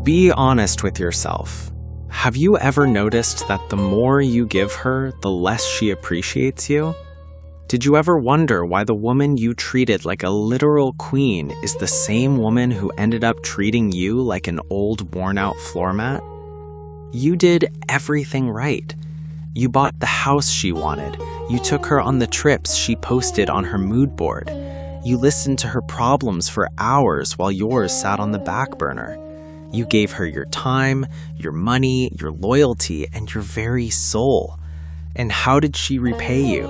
Be honest with yourself. Have you ever noticed that the more you give her, the less she appreciates you? Did you ever wonder why the woman you treated like a literal queen is the same woman who ended up treating you like an old, worn-out floor mat? You did everything right. You bought the house she wanted. You took her on the trips she posted on her mood board. You listened to her problems for hours while yours sat on the back burner. You gave her your time, your money, your loyalty, and your very soul. And how did she repay you?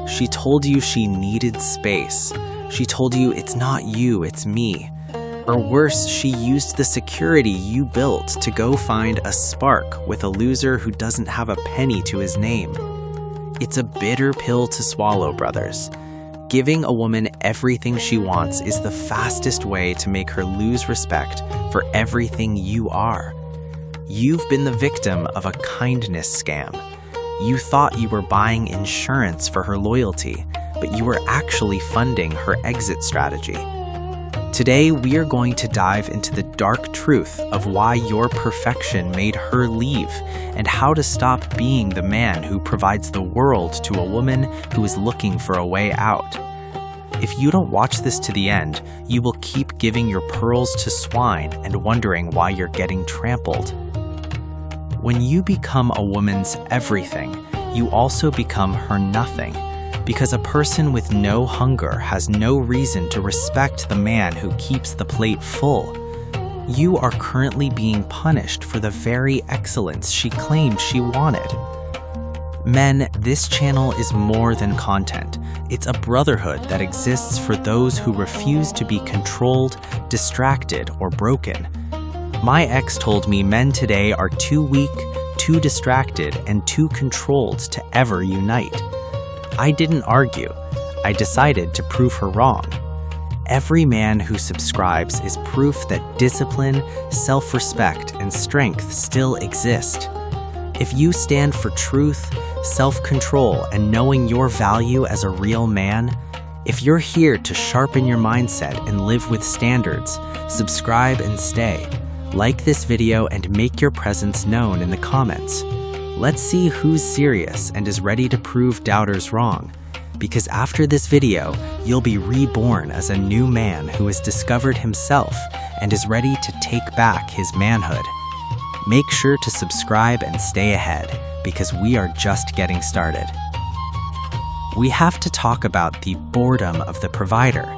She told you she needed space. She told you it's not you, it's me. Or worse, she used the security you built to go find a spark with a loser who doesn't have a penny to his name. It's a bitter pill to swallow, brothers. Giving a woman everything she wants is the fastest way to make her lose respect for everything you are. You've been the victim of a kindness scam. You thought you were buying insurance for her loyalty, but you were actually funding her exit strategy. Today, we are going to dive into the dark truth of why your perfection made her leave and how to stop being the man who provides the world to a woman who is looking for a way out. If you don't watch this to the end, you will keep giving your pearls to swine and wondering why you're getting trampled. When you become a woman's everything, you also become her nothing. Because a person with no hunger has no reason to respect the man who keeps the plate full. You are currently being punished for the very excellence she claimed she wanted. Men, this channel is more than content. It's a brotherhood that exists for those who refuse to be controlled, distracted, or broken. My ex told me men today are too weak, too distracted, and too controlled to ever unite. I didn't argue. I decided to prove her wrong. Every man who subscribes is proof that discipline, self-respect, and strength still exist. If you stand for truth, self-control, and knowing your value as a real man, if you're here to sharpen your mindset and live with standards, subscribe and stay. Like this video and make your presence known in the comments. Let's see who's serious and is ready to prove doubters wrong. Because after this video, you'll be reborn as a new man who has discovered himself and is ready to take back his manhood. Make sure to subscribe and stay ahead, because we are just getting started. We have to talk about the boredom of the provider.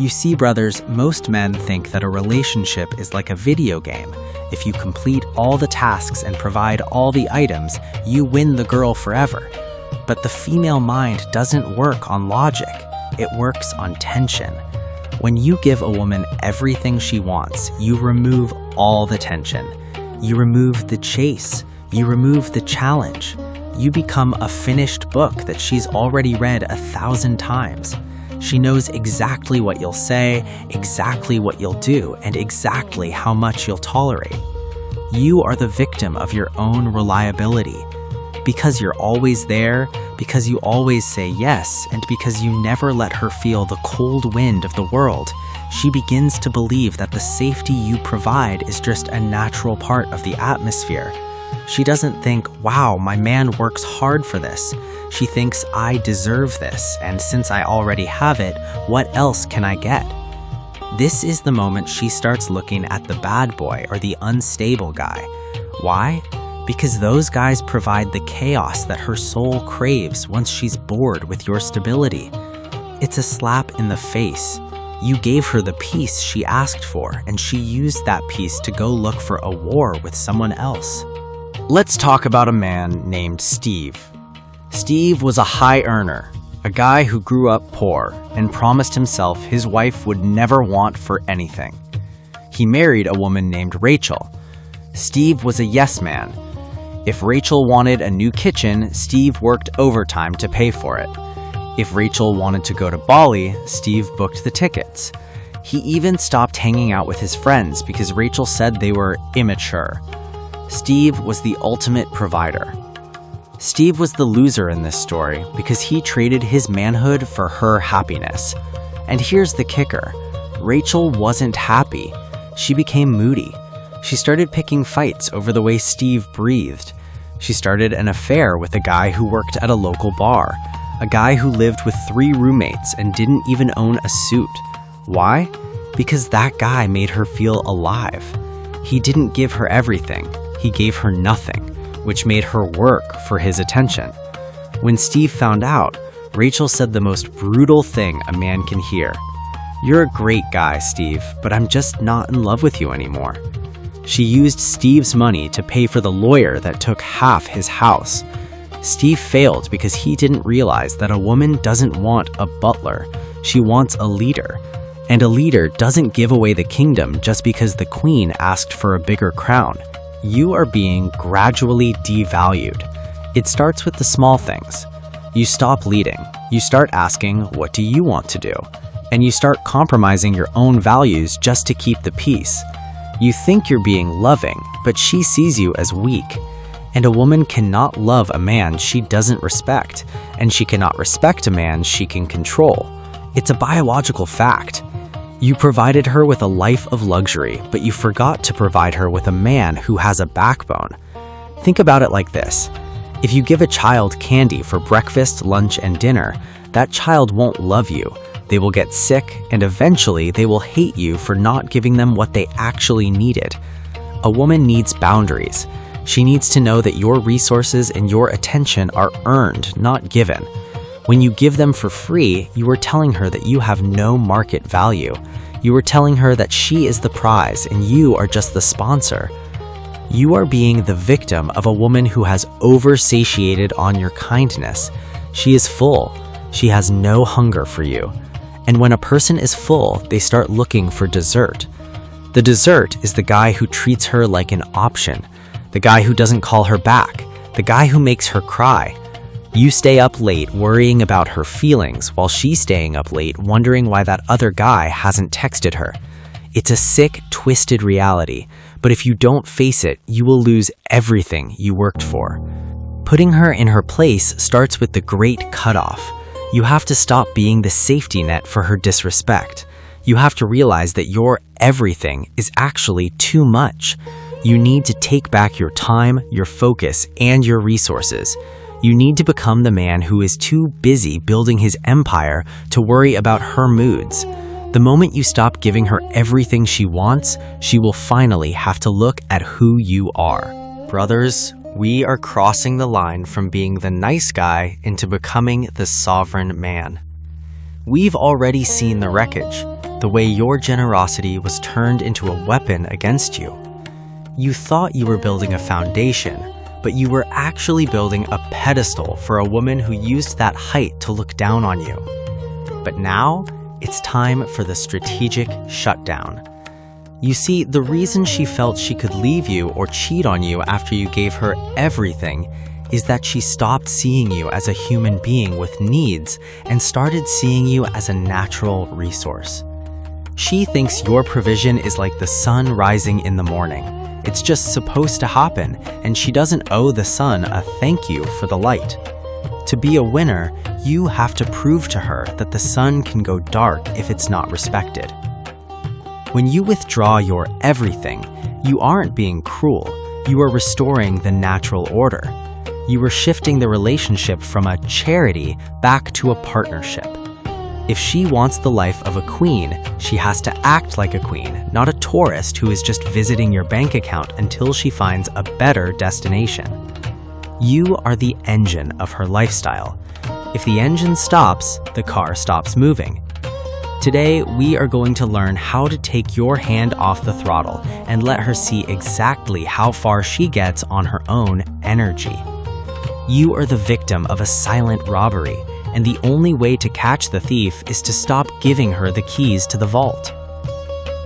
You see, brothers, most men think that a relationship is like a video game. If you complete all the tasks and provide all the items, you win the girl forever. But the female mind doesn't work on logic. It works on tension. When you give a woman everything she wants, you remove all the tension. You remove the chase. You remove the challenge. You become a finished book that she's already read 1,000 times. She knows exactly what you'll say, exactly what you'll do, and exactly how much you'll tolerate. You are the victim of your own reliability. Because you're always there, because you always say yes, and because you never let her feel the cold wind of the world, she begins to believe that the safety you provide is just a natural part of the atmosphere. She doesn't think, wow, my man works hard for this. She thinks, I deserve this, and since I already have it, what else can I get? This is the moment she starts looking at the bad boy or the unstable guy. Why? Because those guys provide the chaos that her soul craves once she's bored with your stability. It's a slap in the face. You gave her the peace she asked for, and she used that peace to go look for a war with someone else. Let's talk about a man named Steve. Steve was a high earner, a guy who grew up poor and promised himself his wife would never want for anything. He married a woman named Rachel. Steve was a yes man. If Rachel wanted a new kitchen, Steve worked overtime to pay for it. If Rachel wanted to go to Bali, Steve booked the tickets. He even stopped hanging out with his friends because Rachel said they were immature. Steve was the ultimate provider. Steve was the loser in this story because he traded his manhood for her happiness. And here's the kicker. Rachel wasn't happy. She became moody. She started picking fights over the way Steve breathed. She started an affair with a guy who worked at a local bar, a guy who lived with 3 roommates and didn't even own a suit. Why? Because that guy made her feel alive. He didn't give her everything. He gave her nothing, which made her work for his attention. When Steve found out, Rachel said the most brutal thing a man can hear. "You're a great guy, Steve, but I'm just not in love with you anymore." She used Steve's money to pay for the lawyer that took half his house. Steve failed because he didn't realize that a woman doesn't want a butler. She wants a leader. And a leader doesn't give away the kingdom just because the queen asked for a bigger crown. You are being gradually devalued. It starts with the small things. You stop leading. You start asking, "What do you want to do?" And you start compromising your own values just to keep the peace. You think you're being loving, but she sees you as weak. And a woman cannot love a man she doesn't respect, and she cannot respect a man she can control. It's a biological fact. You provided her with a life of luxury, but you forgot to provide her with a man who has a backbone. Think about it like this. If you give a child candy for breakfast, lunch, and dinner, that child won't love you. They will get sick, and eventually they will hate you for not giving them what they actually needed. A woman needs boundaries. She needs to know that your resources and your attention are earned, not given. When you give them for free, you are telling her that you have no market value. You are telling her that she is the prize and you are just the sponsor. You are being the victim of a woman who has oversatiated on your kindness. She is full. She has no hunger for you. And when a person is full, they start looking for dessert. The dessert is the guy who treats her like an option, the guy who doesn't call her back, the guy who makes her cry. You stay up late worrying about her feelings while she's staying up late wondering why that other guy hasn't texted her. It's a sick, twisted reality, but if you don't face it, you will lose everything you worked for. Putting her in her place starts with the great cutoff. You have to stop being the safety net for her disrespect. You have to realize that your everything is actually too much. You need to take back your time, your focus, and your resources. You need to become the man who is too busy building his empire to worry about her moods. The moment you stop giving her everything she wants, she will finally have to look at who you are. Brothers, we are crossing the line from being the nice guy into becoming the sovereign man. We've already seen the wreckage, the way your generosity was turned into a weapon against you. You thought you were building a foundation, but you were actually building a pedestal for a woman who used that height to look down on you. But now, it's time for the strategic shutdown. You see, the reason she felt she could leave you or cheat on you after you gave her everything is that she stopped seeing you as a human being with needs and started seeing you as a natural resource. She thinks your provision is like the sun rising in the morning. It's just supposed to happen, and she doesn't owe the sun a thank you for the light. To be a winner, you have to prove to her that the sun can go dark if it's not respected. When you withdraw your everything, you aren't being cruel. You are restoring the natural order. You are shifting the relationship from a charity back to a partnership. If she wants the life of a queen, she has to act like a queen, not a tourist who is just visiting your bank account until she finds a better destination. You are the engine of her lifestyle. If the engine stops, the car stops moving. Today, we are going to learn how to take your hand off the throttle and let her see exactly how far she gets on her own energy. You are the victim of a silent robbery, and the only way to catch the thief is to stop giving her the keys to the vault.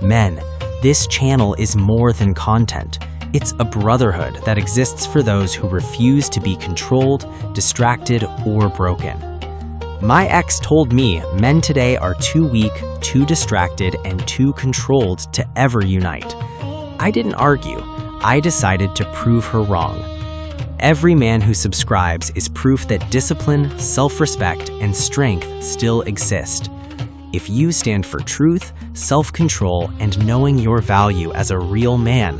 Men, this channel is more than content. It's a brotherhood that exists for those who refuse to be controlled, distracted, or broken. My ex told me men today are too weak, too distracted, and too controlled to ever unite. I didn't argue. I decided to prove her wrong. Every man who subscribes is proof that discipline, self-respect, and strength still exist. If you stand for truth, self-control, and knowing your value as a real man,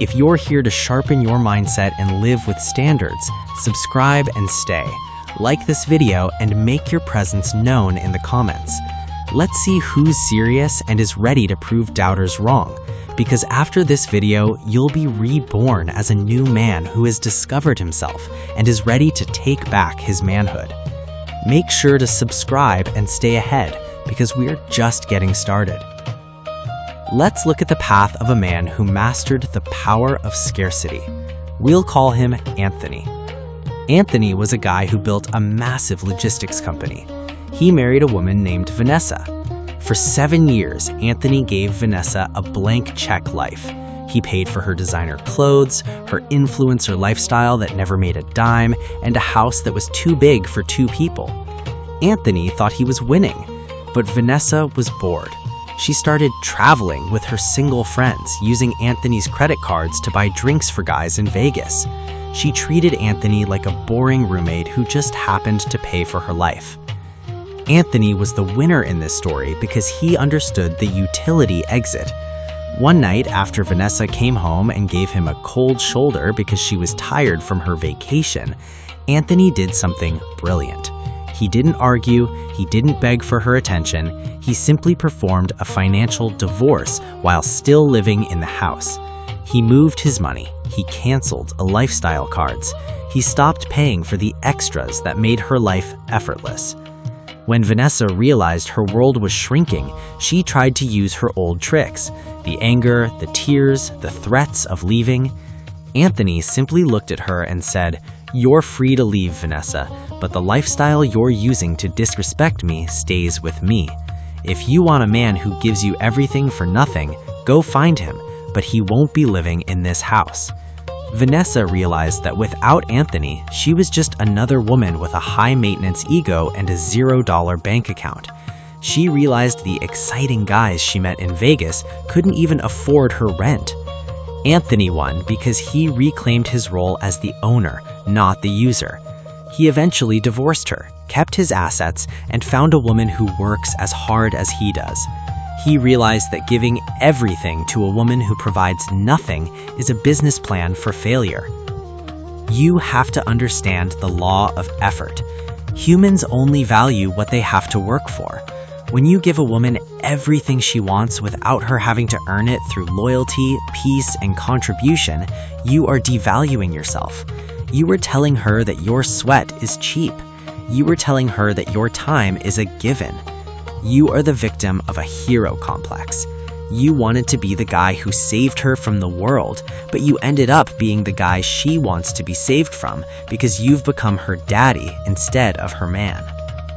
if you're here to sharpen your mindset and live with standards, subscribe and stay. Like this video and make your presence known in the comments. Let's see who's serious and is ready to prove doubters wrong, because after this video, you'll be reborn as a new man who has discovered himself and is ready to take back his manhood. Make sure to subscribe and stay ahead, because we're just getting started. Let's look at the path of a man who mastered the power of scarcity. We'll call him Anthony. Anthony was a guy who built a massive logistics company. He married a woman named Vanessa. For 7 years, Anthony gave Vanessa a blank check life. He paid for her designer clothes, her influencer lifestyle that never made a dime, and a house that was too big for 2 people. Anthony thought he was winning, but Vanessa was bored. She started traveling with her single friends, using Anthony's credit cards to buy drinks for guys in Vegas. She treated Anthony like a boring roommate who just happened to pay for her life. Anthony was the winner in this story because he understood the utility exit. One night after Vanessa came home and gave him a cold shoulder because she was tired from her vacation, Anthony did something brilliant. He didn't argue, he didn't beg for her attention, he simply performed a financial divorce while still living in the house. He moved his money, he canceled a lifestyle cards, he stopped paying for the extras that made her life effortless. When Vanessa realized her world was shrinking, she tried to use her old tricks, the anger, the tears, the threats of leaving. Anthony simply looked at her and said, "You're free to leave, Vanessa, but the lifestyle you're using to disrespect me stays with me. If you want a man who gives you everything for nothing, go find him, but he won't be living in this house." Vanessa realized that without Anthony, she was just another woman with a high-maintenance ego and a $0 bank account. She realized the exciting guys she met in Vegas couldn't even afford her rent. Anthony won because he reclaimed his role as the owner, not the user. He eventually divorced her, kept his assets, and found a woman who works as hard as he does. He realized that giving everything to a woman who provides nothing is a business plan for failure. You have to understand the law of effort. Humans only value what they have to work for. When you give a woman everything she wants without her having to earn it through loyalty, peace, and contribution, you are devaluing yourself. You are telling her that your sweat is cheap. You are telling her that your time is a given. You are the victim of a hero complex. You wanted to be the guy who saved her from the world, but you ended up being the guy she wants to be saved from because you've become her daddy instead of her man.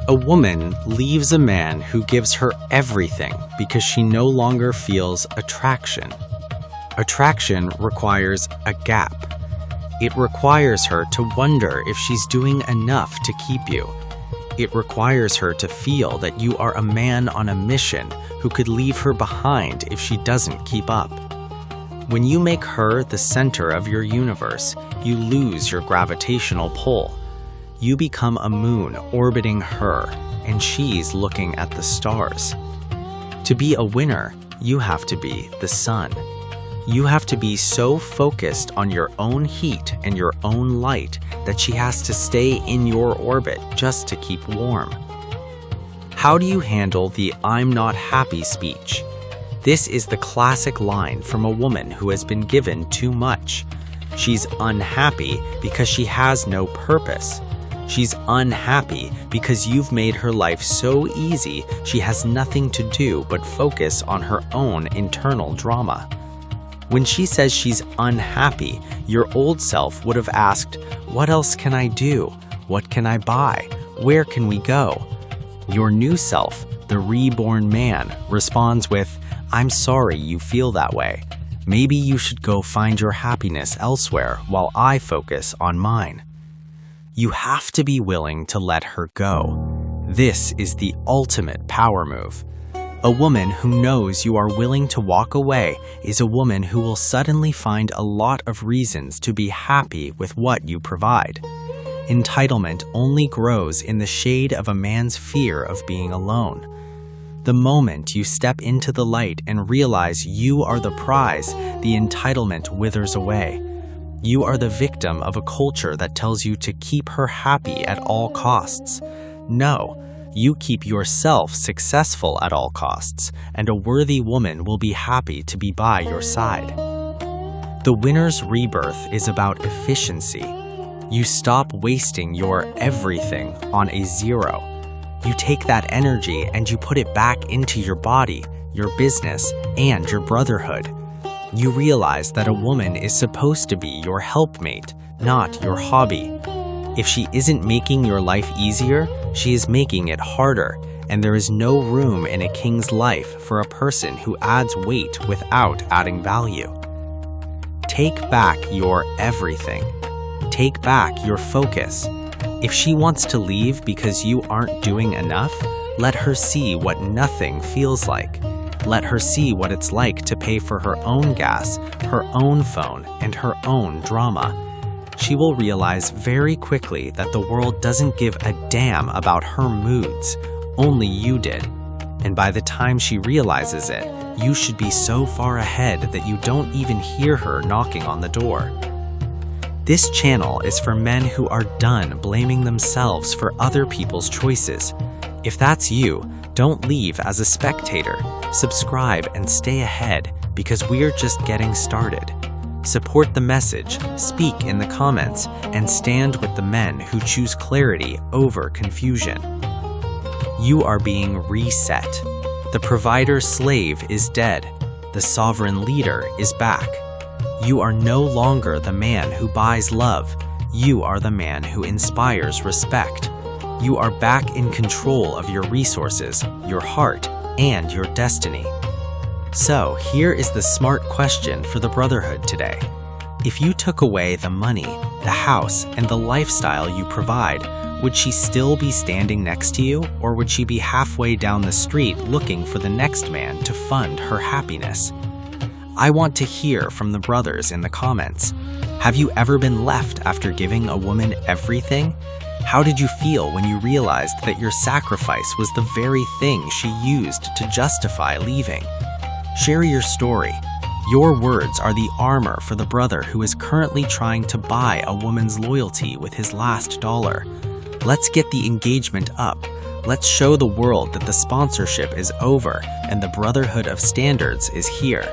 A woman leaves a man who gives her everything because she no longer feels attraction. Attraction requires a gap. It requires her to wonder if she's doing enough to keep you. It requires her to feel that you are a man on a mission who could leave her behind if she doesn't keep up. When you make her the center of your universe, you lose your gravitational pull. You become a moon orbiting her, and she's looking at the stars. To be a winner, you have to be the sun. You have to be so focused on your own heat and your own light that she has to stay in your orbit just to keep warm. How do you handle the "I'm not happy" speech? This is the classic line from a woman who has been given too much. She's unhappy because she has no purpose. She's unhappy because you've made her life so easy she has nothing to do but focus on her own internal drama. When she says she's unhappy, your old self would have asked, "What else can I do? What can I buy? Where can we go?" Your new self, the reborn man, responds with, "I'm sorry you feel that way. Maybe you should go find your happiness elsewhere while I focus on mine." You have to be willing to let her go. This is the ultimate power move. A woman who knows you are willing to walk away is a woman who will suddenly find a lot of reasons to be happy with what you provide. Entitlement only grows in the shade of a man's fear of being alone. The moment you step into the light and realize you are the prize, the entitlement withers away. You are the victim of a culture that tells you to keep her happy at all costs. No, you keep yourself successful at all costs, and a worthy woman will be happy to be by your side. The winner's rebirth is about efficiency. You stop wasting your everything on a zero. You take that energy and you put it back into your body, your business, and your brotherhood. You realize that a woman is supposed to be your helpmate, not your hobby. If she isn't making your life easier, she is making it harder, and there is no room in a king's life for a person who adds weight without adding value. Take back your everything. Take back your focus. If she wants to leave because you aren't doing enough, let her see what nothing feels like. Let her see what it's like to pay for her own gas, her own phone, and her own drama. She will realize very quickly that the world doesn't give a damn about her moods, only you did. And by the time she realizes it, you should be so far ahead that you don't even hear her knocking on the door. This channel is for men who are done blaming themselves for other people's choices. If that's you, don't leave as a spectator. Subscribe and stay ahead because we're just getting started. Support the message, speak in the comments, and stand with the men who choose clarity over confusion. You are being reset. The provider's slave is dead. The sovereign leader is back. You are no longer the man who buys love. You are the man who inspires respect. You are back in control of your resources, your heart, and your destiny. So, here is the smart question for the Brotherhood today. If you took away the money, the house, and the lifestyle you provide, would she still be standing next to you, or would she be halfway down the street looking for the next man to fund her happiness? I want to hear from the brothers in the comments. Have you ever been left after giving a woman everything? How did you feel when you realized that your sacrifice was the very thing she used to justify leaving? Share your story. Your words are the armor for the brother who is currently trying to buy a woman's loyalty with his last dollar. Let's get the engagement up. Let's show the world that the sponsorship is over and the Brotherhood of Standards is here.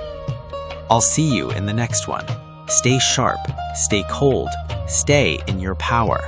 I'll see you in the next one. Stay sharp, stay cold, stay in your power.